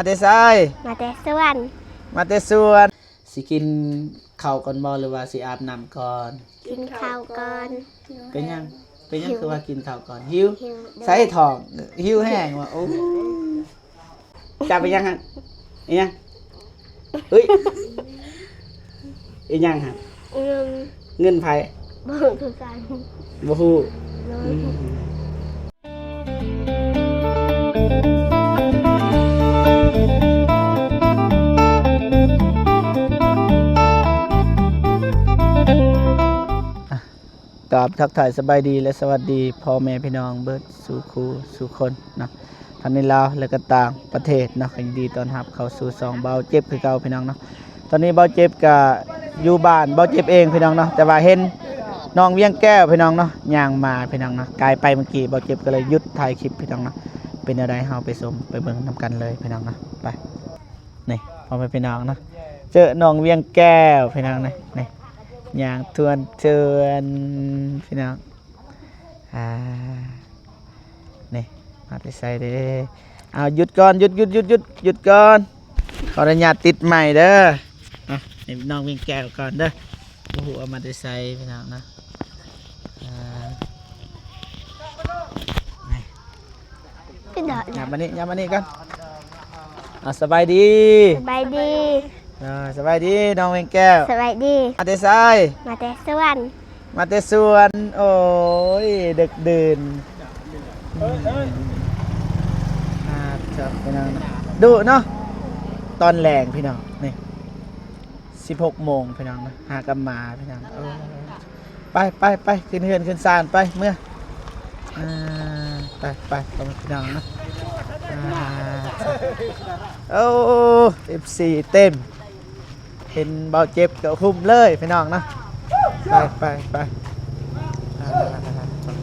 มาแต่ไสมาแต่สวนมาแต่สวนสิกินข้าวก่อนบ่หรือว่าสิอาบน้ำก่อนกินข้าวก่อนเป็นยังคือว่ากินข้าวก่อนหิวใส่ท้องหิวแห้งว่ะโอ้จับไปยังฮะอีหยังเฮ้ยอีหยังฮะเงินไผบ่คือกันบ่ฮู้กราบทักทายสบายดีและสวัสดีพ่อแม่พี่น้องเบิดสู่ครูสู่คนเนาะทั้งในลาวและก็ต่างประเทศเนาะยินดีต้อนรับเข้าสู่ซองเบาเจ็บคือเก่าพี่น้องเนาะตอนนี้เบาเจ็บก็อยู่บ้านเบาเจ็บเองพี่น้องเนาะแต่ว่าเห็นน้องเวียงแก้วพี่น้องเนาะย่างมาพี่น้องเนาะกายไปเมื่อกี้เบาเจ็บก็เลยหยุดถ่ายคลิปพี่น้องเนาะเป็นอะไรเฮาไปชมไปเบิ่งนำกันเลยพี่น้องเนาะไปนี่พอไปพี่น้องเนาะเจอน้องเวียงแก้วพี่น้องนี่อย่างทวนพี่น้องนี่มาไปใส่เด้เอาหยุดก่อนหยุดก่อนขออนุญาตติดใหม่เด้อนี่น้องวิ่งแก้วก่อนเด้อโอ้โหเอามาไปใส่พี่น้องนะพี่ดอกอย่ามานี่กันสบายดีสบายดีสบายดีน้องวิ่งแก้วสบายดีมาแต่ไสมาแต่สวนโอ้ยดึกดื่นครับพี่น้องดูเนาะตอนแรงพี่น้องนี่16 โมงพี่น้องนะหากำมาพี่น้องไปขึ้นเฮือนขึ้นศาลไปเมื่อไปพี่น้องนะโอ้ FC เต็มเห็นเบาเจ็บก็คุ้มเลยพี่น้องนะไป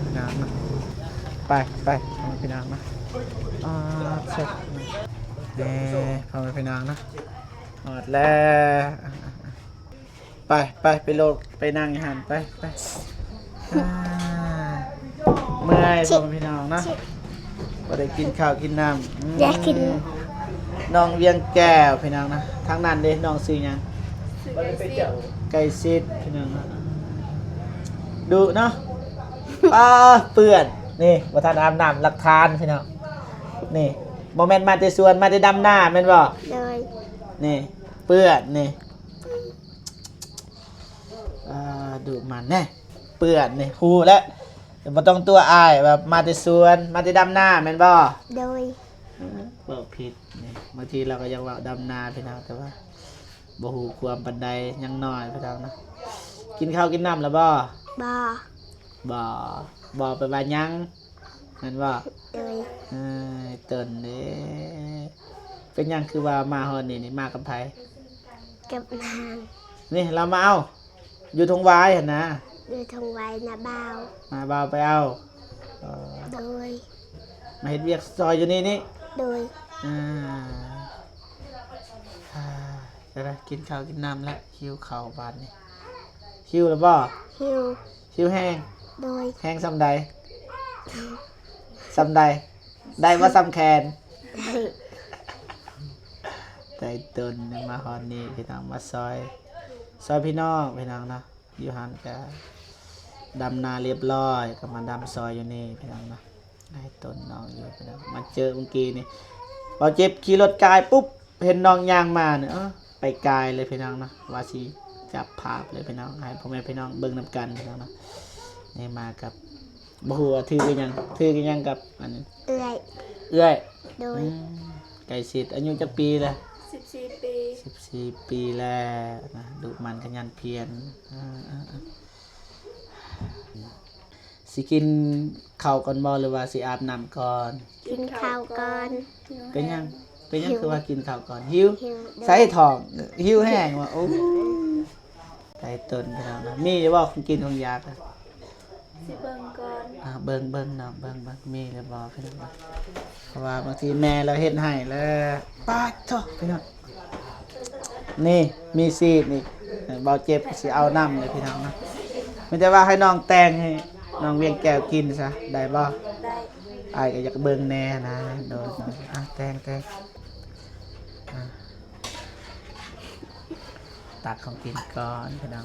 พี่น้องนะไปพี่น้องนะเสร็จพอพี่น้องนะหมดแล้วไปโลดไปนั่งหันไปเมื่อยพอพี่น้องนะพอได้กินข้าวกินน้ำอยากกินน้องเวียงแก้วพี่น้องนะทางนั้นเด้น้องซื้อยังไก่ซิดพี่น้องนะดูเนาะเปื่อนนี่ประธานอาบน้ำหลักฐานพี่น้องนี่โมเมนต์มาแต่สวนมาแต่ดำหน้าแม่นบ่เลยนี่เปื่อนนี่ดูมันแน่เปื่อนนี่ฮู้แล้วบ่ต้องตัวอายแบบมาแต่สวนมาแต่ดำหน้าแม่นบ่โดยบอกผิดนี่บางทีเราก็ยังว่าดำนาพี่น้องแต่ว่าบ่ฮู้ความปานใดยังน้อยพี่น้องนะกินข้าวกินน้ำแล้วบ่บ่ไปว่ายังนั่นบ่เติ้นเด้เป็นหยังคือว่ามาฮอดนี่มากับไผกับนางนี่เรามาเอาอยู่ทงวายหั่นนะอยู่ทงไว้นะบ่าวมาบ่าวไปเอาโดยมาเฮ็ดเวียกซอยอยู่นี่โดยจะได้กินข้าวกินน้ำแล้วหิวข้าวบาดนี่หิวแล้วบ่หิวแห้งโดยแห้งซ้ำใดได้ว่าซ้ำแคนใจตื่นมาฮอนนี่พี่น้องมาซอยพี่น้องพี่น้องนะอยู่หันกะดำนาเรียบร้อยก็มาดำซอยอยู่นี่พี่น้องนะให้ต้นน้องอยู่พี่น้องมาเจอเมื่อกี้นี่พอเจ็บขี่รถกายปุ๊บเห็นน้องยางมาเนี่ยไปกายเลยพี่น้องนะว่าสิจับภาพเลยพี่น้องให้พ่อแม่พี่น้องเบิ่งนำกันพี่น้องนะนี่มากับบ่ฮู้ว่าถือกันยังกับอันนี้เอื้อยโดยไก่สิทธิ์อายุจักปีละ14 ปีแล้วนะดุมันขยันเพียรสิกินข้าวก่อนบ่หรือว่าสิอาบน้ำก่อนกินข้าวก่อนเป็นยังคือว่ากินข้าวก่อนหิวใส่ท้องหิวแห้งว่ะโอ้ใจต้นพี่น้องนะมีหรือบ่ของกินของยากอ่ะสิเบิ่งก่อนเบิ่งน้องเบิ่งมีหรือบ่พี่น้องเพราะว่าบางทีแม่เราเฮ็ดให้แล้วป๊าดโธ่พี่น้องนี่มีซีดนี่เบาเจ็บสิเอาน้ำเลยพี่น้องนะไม่ได้ว่าให้น้องแต่งให้น้องเวียงแก้วกินซะได้บ่ได้อ้ายก็อยากเบิ่งแน่นะโดนแต่ง ตักของกินก่อนพี่น้อง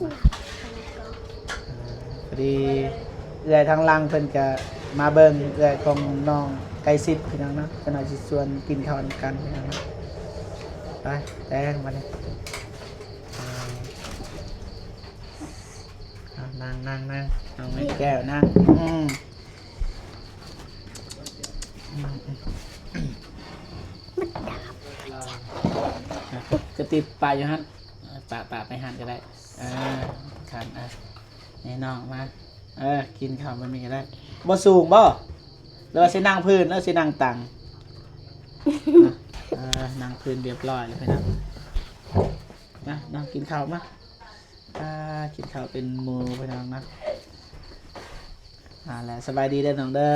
พอดีเอื้อยทางล่างเพิ่นก็มาเบิ่งเอื้อยของน้องไก่ซิดพี่น้องเนาะก็น่าสิชวนกินข้าวนำกันพี่น้องเนาะไปแตงมาเลยนั่งน้องไม่แก้วนั่งก็ติดปลาอยู่ฮั่นปลาไปหั่นก็ได้ขันนี่น้องมากินข้าวมันมีก็ได้บ่สูงบ่หรือว่าสินั่งพื้นแล้วสินั่งตังนั่งพื้นเรียบร้อยเลยพี่น้องนะน้องกินข้าวมากินข้าวเป็นหมู่พี่น้องนะแล้วสบายดีเด้อน้องเด้อ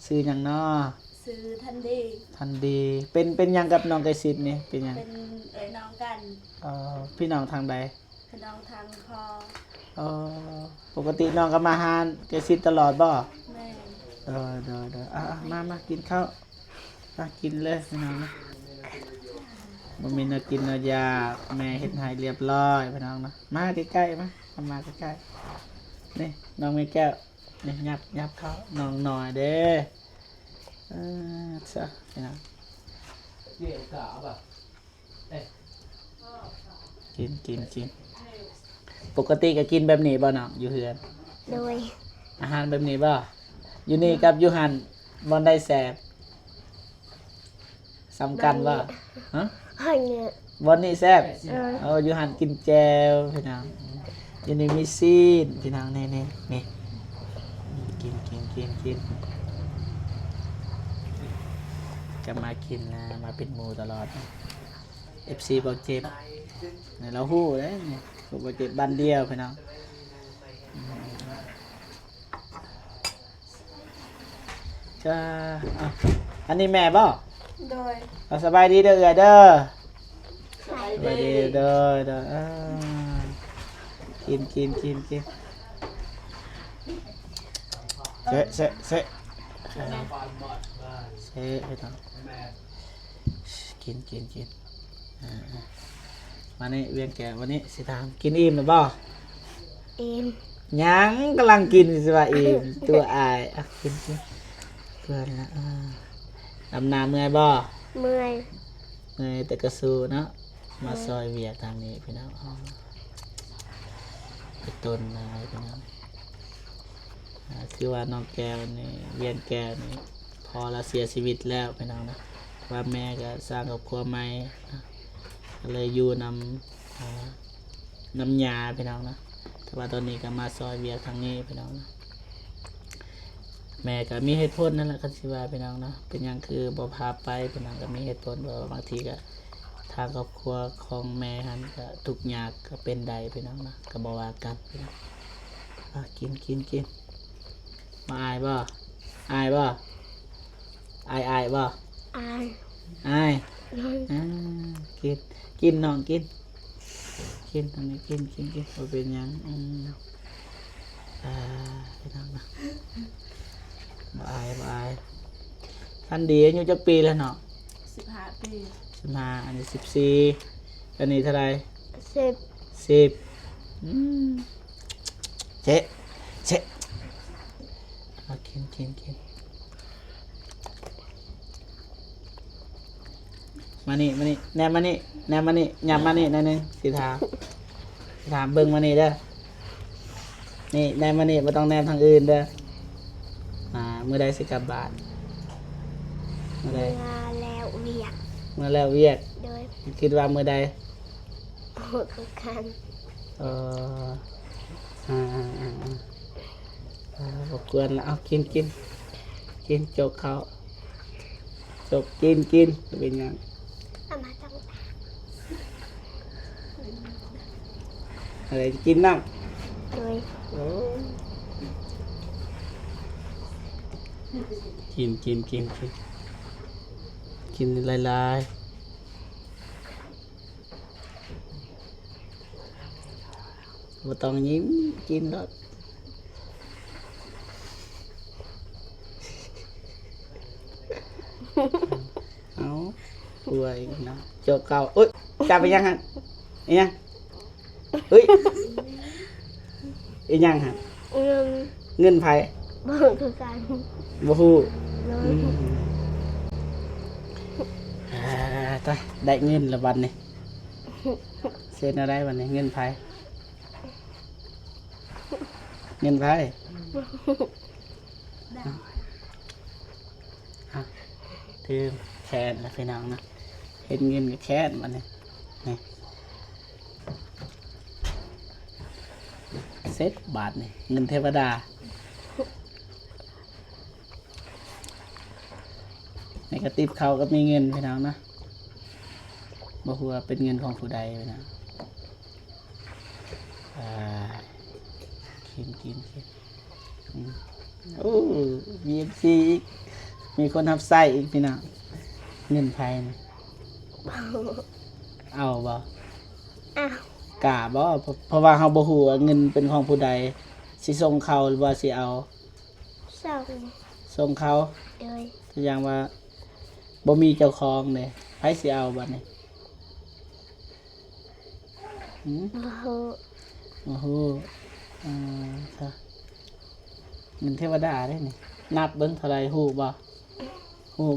ซื้อหยังน้อซื้อทันดี เป็นหยังกับน้องไก่ซิดนี่เป็นหยังเป็นน้องกันพี่น้องทางใดพี่น้องทางพอปกติน้องก็มาหาไก่ซิดตลอดบ่แม่มากินข้าวกินเลยพี่น้องนะบ่มีน่ากินน่ายากแม่เฮ็ดให้เรียบร้อยพี่น้องนะมาใกล้ๆมาใกล้ๆนี่น้องแม่แก้วนี่ยับเข้าน้องหน่อยเด้ซะพี่น้องกินปกติก็กินแบบนี้บ่น้องอยู่เฮือนโดยอาหารแบบนี้บ่อยู่นี่กับอยู่หันบ่ได้แซ่บสำคัญว่าฮะบ่นี่แซ่บอยู่หันกินแจ่วพี่น้องอยู่นี่มีซีนพี่น้องนี่กินจะมากินนะมาเป็นหมู่ตลอด FC บ่เจ็บนี่เราฮู้เด้นี่บ่เจ็บบ้านเดียวพี่น้องจ้าอันนี้แม่บ่โดยสบายดีเด้อเด้อสบายดีเด้อกินเสะให้ทำกินมานี่เวียนแก่วันนี้สิถามกินอิ่มหรือเปล่ายังกำลังกินสิว่าอิ่มตัวอายกินเพื่อนละดำนาเมื่อยบ่เมื่อยแต่กระสูเนาะมาซอยเวียกทางนี้พี่น้องไปต้นอะไรพี่น้องคือว่าน้องแก้วนี่เวียนแก้วนี่พอเราเสียชีวิตแล้วพี่น้องนะว่าแม่ก็สร้างครอบครัวใหม่ก็เลยอยู่น้ำยาพี่น้องนะแต่ว่าตอนนี้ก็มาซอยเวียกทางนี้พี่น้องนะแม่ก็มีเหตุผลนั่นแหละกันสิว่าพี่น้องนะเป็นอย่างคือบ่พาไปพี่น้องก็มีเหตุผลว่าบางทีก็ทางครอบครัวของแม่หันก็ทุกข์ยากก็เป็นใดพี่น้องนะก็บ่ว่ากันพี่น้องกินมาอายบ่อายบ่อายบ่อายกินน้องกินตรงนี้กินบ่เป็นหยังพี่น้องนะบ่อายท่านดีอายุจักปีแล้วเนาะ15 ปี15อันนี้14อันนี้เท่าไหร่10เจ๊กินมานี่แนมมานี่หยับมานี่หน่อยนึงสิถามเบิ่งมานี่เด้อนี่แนมมานี่บ่ต้องแนมทางอื่นเด้อมื้อใดสิกลับบ้านมื้อใดแล้วเวียกโดยคิดว่ามื้อใดกันบ่กวนแล้วเอากินจกข้าวจกกินเป็นหยังมาจังอะไรกินน้ำโดยกินลายบ่ต้องยิ้มกินแล้วเอา กลัวอีกเนาะโจกเก่าอุ้ยจับไปยังฮะอีหยังเฮ้ยอีหยังฮะ เงิน เงินไผ บ่คือกัน บ่ฮู้ โด อื ย มตายได้เงินละวันนี้เซ็นอะไรวันนี้เงินไผเงินไผอ่ะถือแขนแล้วพี่น้องนะเห็นเงินกับแขนวันนี้นี่เซ็ตบาทนี่เงินเทวดาในกระติบเขาก็มีเงินพี่น้องนะบ่ฮู้ว่าเป็นเงินของผู้ใดพี่น้องอ่ากินอืมโอ้ VFC อีกมีคนทับไส้อีกพี่น้องเงินไทยนี่เอาบ่ อ้าว กล้าบ่เพราะว่าเฮาบ่ฮู้ว่าเงินเป็นของผู้ใดสิส่งเขาหรือว่าสิเอา ส่ง ส่งเขา โดย ตัวอย่างว่าบ่มีเจ้าของเด้ไผสิเอาบัดนี้หืม บ่ฮู้ โอ้โหค่ะเงินเทวดาได้นี่นับเบิ้งเท่าไรฮู้บ่ฮู้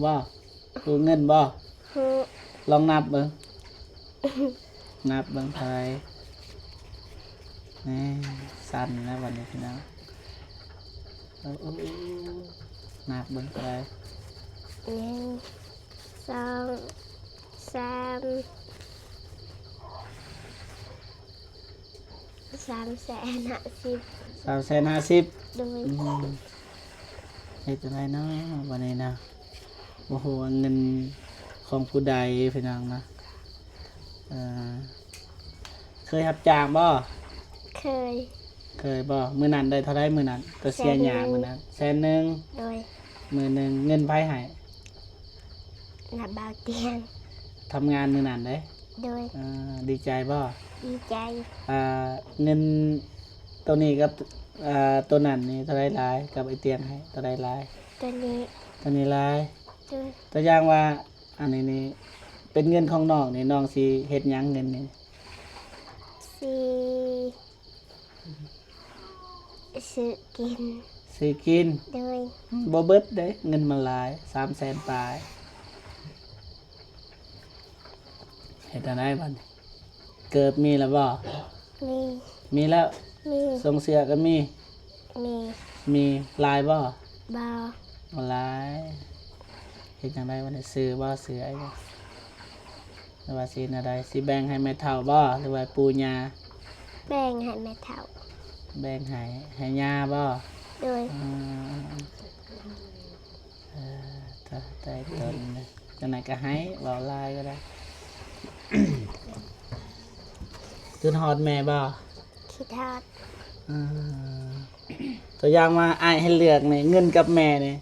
เงินบ่ ฮู้ ลองนับเบิ้งนับเบิ้งเท่าไรนี่สั่นแล้ววันนี้พี่น้องโอ้นับเบิ้งเท่าไร 1 2 3 350,000 โดย เฮ็ดจังไดเนาะวันนี้นะโอ้โหเงินของผู้ใดพี่น้องนะเคยรับจ้างบ่ เคย บ่มื้อนั้นได้เท่าไรมื้อนั้นตัวเสียหยามื้อนั้น100,000 โดย มื้อหนึงเงินไผให้ นับบ่าวเตียง ทำงานมื้อนั้นเด้ โดย ดีใจบ่ ดีใจ เงินตัวนี้กับตัวนั้นนี่เท่าไรหลายกับไอ้เตียงให้เท่าไรหลาย ตัวนี้ ตัวนี้หลาย โดย ตัวอย่างว่าอันนี้นี่เป็นเงินของน้องนี่น้องสิเฮ็ดหยังเงินนี่ สิซื้อกิน ซื้อกิน โดย บ่เบิดเด้เงินมันหลาย300,000ปลายเฮ็ดจังไดบัดนี้เกิดมีแล้วบ่ มี มีแล้ว มี ส่งเสื้อก็มี มี มีลายบ่ บ่าว บ่ลายเฮ็ดจังไดบัดนี้ซื้อบ่ซื้อไอ้บ่หรือว่าสิแนวใดสิแบ่งให้แม่เฒ่าบ่หรือว่าปู่ย่า แบ่งให้แม่เฒ่า แบ่งให้ย่าบ่ โดย ถ้าได้ตนนะจังไหนก็ให้เว้าลายก็ได้ ขึ้นฮอดแม่บ่ คิดทอด อ่าตัวอย่างว่าอ้ายให้เลือกนี่เงินกับแม่นี่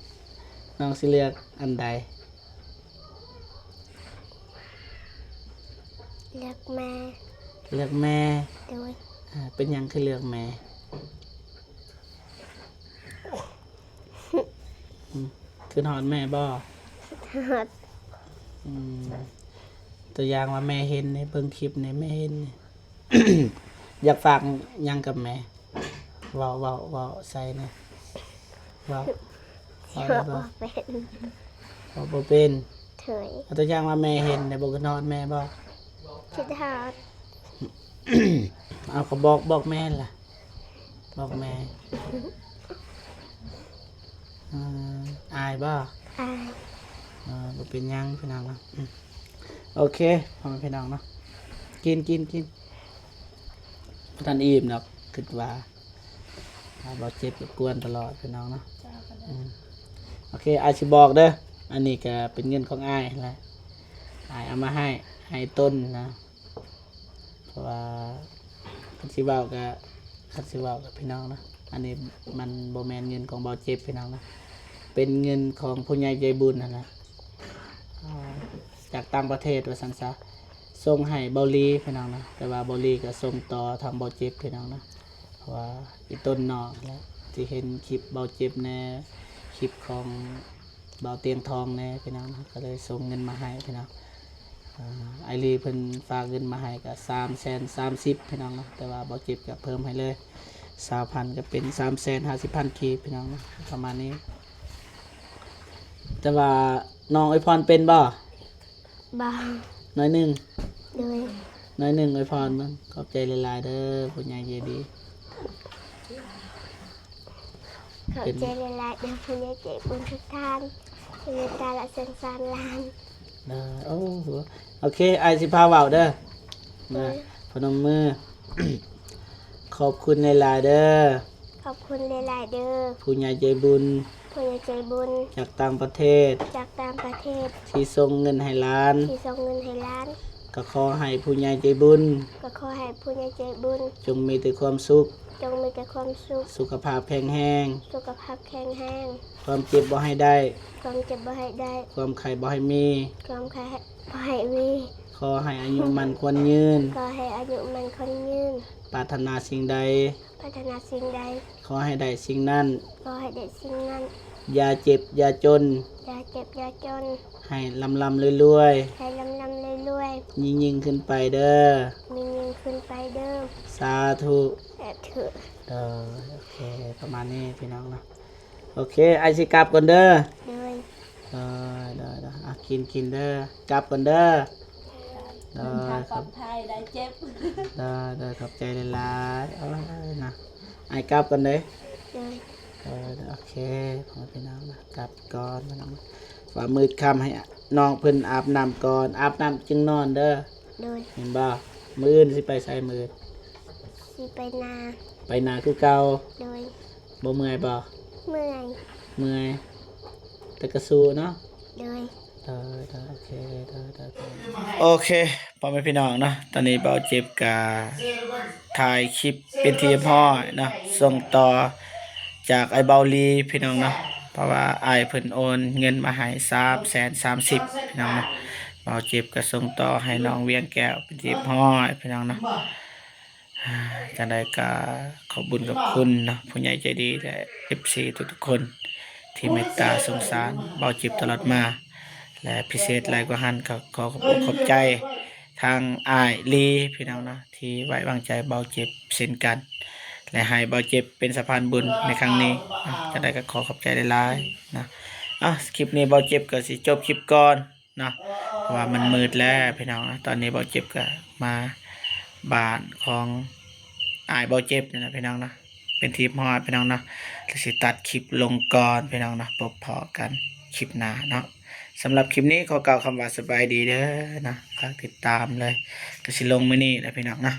น้องสิเลือกอันใด เลือกแม่ เลือกแม่ โดย เป็นหยังคือเลือกแม่ขึ้นฮอดแม่บ่ ทอด อืมตัวอย่างว่าแม่เห็นในเบิ่งคลิปในแม่เห็นนี่ อยากฝากหยังกับแม่เว้าใส่นะเว้า เชื่อบ่เป็น เว้าบ่เป็น เถย เอาตัวอย่างว่าแม่เห็นในบ่ก็นอนแม่บ่ คิดทอด เอาก็บอกแม่ล่ะบอกแม่อายบ่ อาย บ่เป็นหยังพี่น้องเนาะโอเคพ่อแม่พี่น้องเนาะกินท่านอิ่มเนาะคิดว่าบ่เจ็บกวนตลอดพี่น้องเนาะโอเคอายสิบอกเด้ออันนี้ก็เป็นเงินของอายแหละอายเอามาให้ต้นนะเพราะว่าคันสิเว้ากับพี่น้องนะอันนี้มันบ่แม่นเงินของเบาเจ็บพี่น้องนะเป็นเงินของผู้ใหญ่ใจบุญนะจากต่างประเทศว่าซั่นซะส่งให้เบาลีพี่น้องนะแต่ว่าเบาลีก็ส่งต่อทางเบาเจ็บพี่น้องนะเพราะว่าอีต้นนอกแล้วที่เห็นคลิปเบาเจ็บแน่คลิปของเบาเตียงทองแน่พี่น้องนะก็เลยส่งเงินมาให้พี่น้อง ไอรีเพิ่นฝากเงินมาให้ก็330,000พี่น้องเนาะแต่ว่าบ่เจ็บก็เพิ่มให้เลย20,000ก็เป็น350,000กีบพี่น้องเนาะประมาณนี้แต่ว่าน้องอวยพรเป็นบ่ บาง น้อยหนึง โดย น้อยหนึงอวยพรมึงขอบใจหลายๆเด้อผู้ใหญ่ใจดี เขาใจละลายเดินผู้ใหญ่ใจบุญทุกท่านเมตตาและสงสารหลาน โอ้โหโอเคไอสิพาเว้าเด้อมาพนมมือ ขอบคุณหลายๆเด้อ ขอบคุณหลายๆเด้อ ผู้ใหญ่ใจบุญ ผู้ใหญ่ใจบุญ จากต่างประเทศ จากต่างประเทศ ที่ส่งเงินให้ร้าน ที่ส่งเงินให้ร้าน ก็ขอให้ผู้ใหญ่ใจบุญ ก็ขอให้ผู้ใหญ่ใจบุญ จงมีแต่ความสุข จงมีแต่ความสุข สุขภาพแข็งแรง สุขภาพแข็งแรง ความเจ็บบ่ให้ได้ ความเจ็บบ่ให้ได้ ความไข้บ่ให้มี ความแค่บ่ให้มี ขอให้อายุมันควรยืน ก็ให้อายุมันคนยืน ปรารถนาสิ่งใด พัฒนาสิ่งใด ขอให้ได้สิ่งนั้น ก็ให้ได้สิ่งนั้น อย่าเจ็บอย่าจน อย่าเจ็บอย่าจน ให้ลำรวย ให้ลำลำรวย ๆยิ่งขึ้นไปเด้อ ๆมีเงินขึ้นไปเดิม สาธุ แต่เถือะ โอเคประมาณนี้พี่น้องเนาะโอเคไอสิกลับก่อนเด้อ โดย กินเด้อกลับก่อนเด้อเด้อ ทางปลอดภัยได้เจ็บ ขอบใจหลายๆนะไอกลับก่อนเด้อ โดย โอเคพอพี่น้องนะกลับก่อนพี่น้องว่ามืดค่ำให้น้องเพิ่นอาบน้ำก่อนอาบน้ำจึงนอนเด้อ โดย เห็นบ่มื้ออื่นสิไปใส่มื้อ สิไปนา ไปนาคือเก่า โดย บ่เมื่อยบ่ เมื่อย เมื่อยแต่ก็สู้เนาะ โดย โอเคโอเคพ่อแม่พี่น้องเนาะตอนนี้เบาเจ็บกาถ่ายคลิปเป็นทีพ่อเนาะส่งต่อจากไอเบาลีพี่น้องเนาะเพราะว่าไอเพิ่นโอนเงินมาให้330,000พี่น้องเนาะเบาเจ็บก็ส่งต่อให้น้องเวียงแก้วเป็นทีพ่อพี่น้องเนาะจังได๋ก็ขอบคุญกับคุณเนาะผู้ใหญ่ใจดีและ FC ทุกๆคนที่เมตตาสงสารเบาเจ็บตลอดมาและพิเศษหลายกว่าหันก็ขอขอบใจทางอ้ายลีพี่น้องนะที่ไว้วางใจเบาเจ็บเช่นกันและให้เบาเจ็บเป็นสะพานบุญในครั้งนี้จะได้ก็ขอขอบใจหลายๆนะคลิปนี้เบาเจ็บก็สิจบคลิปก่อนนะเพราะว่ามันมืดแล้วพี่น้องนะตอนนี้เบาเจ็บก็มาบ้านของอ้ายเบาเจ็บนี่นะพี่น้องนะเป็นทีมฮอดพี่น้องนะแล้วสิตัดคลิปลงก่อนพี่น้องนะพบพอกันคลิปหน้าเนาะสำหรับคลิปนี้ขอกล่าวคำว่าสบายดีเด้อนะฝากติดตามเลยก็สิลงมื้อนี้แหละพี่น้องนะ